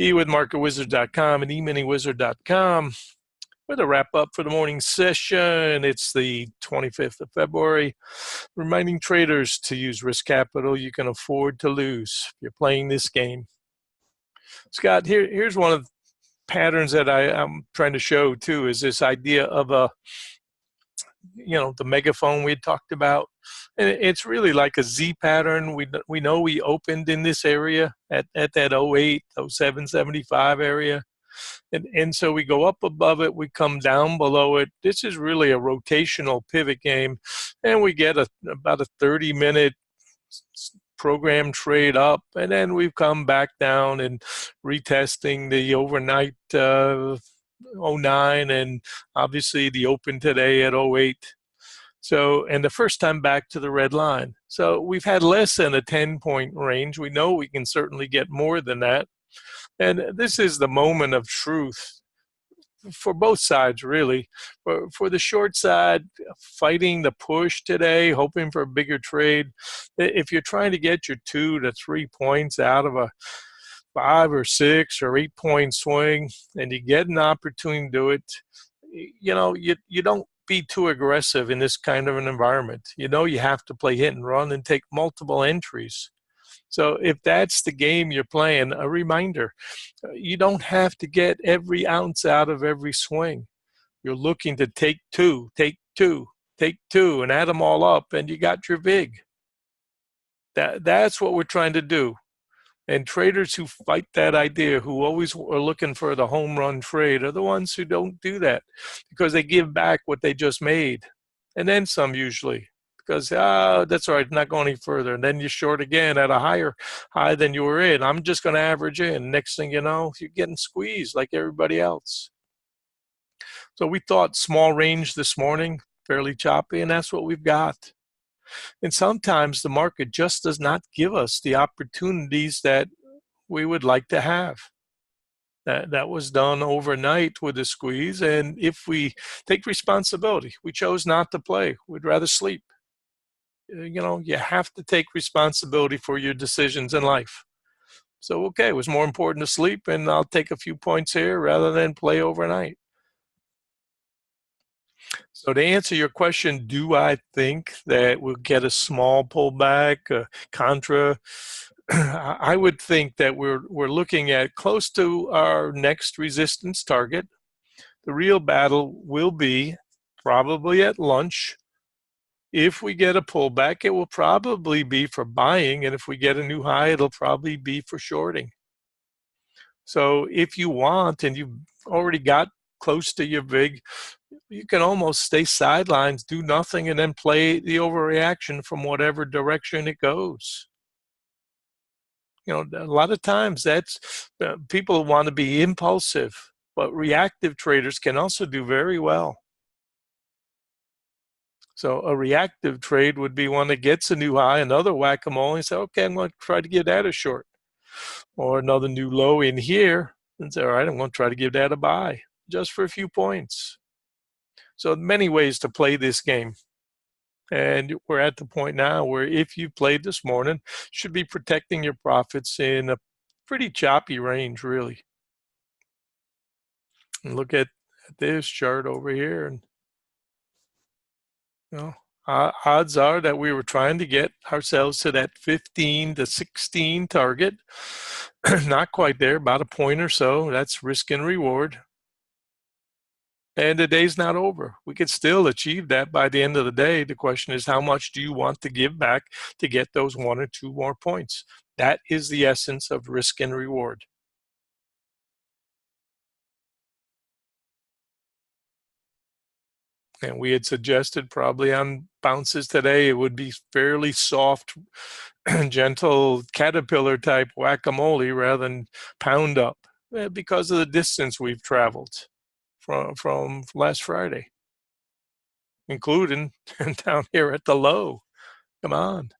E with marketwizard.com and eminywizard.com with a wrap up for the morning session. It's the 25th of February. Reminding traders to use risk capital you can afford to lose if you're playing this game. Scott, here's one of the patterns that I'm trying to show too, is this idea of the megaphone we had talked about. And it's really like a Z pattern. We know we opened in this area at that 08, 07, 75 area. And so we go up above it, we come down below it. This is really a rotational pivot game. And we get about a 30-minute program trade up, and then we've come back down and retesting the overnight 09 and obviously the open today at 08. So, and the first time back to the red line. So we've had less than a 10-point range. We know we can certainly get more than that. And this is the moment of truth for both sides, really. For the short side, fighting the push today, hoping for a bigger trade. If you're trying to get your 2 to 3 points out of a 5 or 6 or 8 point swing, and you get an opportunity to do it, you don't be too aggressive in this kind of an environment. You have to play hit and run and take multiple entries. So if that's the game you're playing, a reminder, you don't have to get every ounce out of every swing. You're looking to take two, and add them all up, and you got your vig. That's what we're trying to do. And traders who fight that idea, who always are looking for the home run trade, are the ones who don't do that because they give back what they just made, and then some usually. Because, that's all right, not going any further. And then you're short again at a higher high than you were in. I'm just going to average in. Next thing you know, you're getting squeezed like everybody else. So we thought small range this morning, fairly choppy, and that's what we've got. And sometimes the market just does not give us the opportunities that we would like to have. That was done overnight with a squeeze. And if we take responsibility, we chose not to play. We'd rather sleep. You have to take responsibility for your decisions in life. So, okay, it was more important to sleep, and I'll take a few points here rather than play overnight. So to answer your question, do I think that we'll get a small pullback, contra? I would think that we're looking at close to our next resistance target. The real battle will be probably at lunch. If we get a pullback, it will probably be for buying, and if we get a new high, it'll probably be for shorting. So if you want, and you've already got close to your vig, you can almost stay sidelines, do nothing, and then play the overreaction from whatever direction it goes. A lot of times that's people want to be impulsive, but reactive traders can also do very well. So a reactive trade would be one that gets a new high, another whack-a-mole, and say, okay, I'm going to try to give that a short. Or another new low in here, and say, all right, I'm going to try to give that a buy, just for a few points. So many ways to play this game. And we're at the point now where if you played this morning, should be protecting your profits in a pretty choppy range, really. And look at this chart over here, and odds are that we were trying to get ourselves to that 15 to 16 target. Not quite there, about a point or so. That's risk and reward. And the day's not over. We could still achieve that by the end of the day. The question is, how much do you want to give back to get those 1 or 2 more points? That is the essence of risk and reward. And we had suggested probably on bounces today, it would be fairly soft, gentle caterpillar type whack-a-mole rather than pound up because of the distance we've traveled from last Friday, including down here at the low. Come on.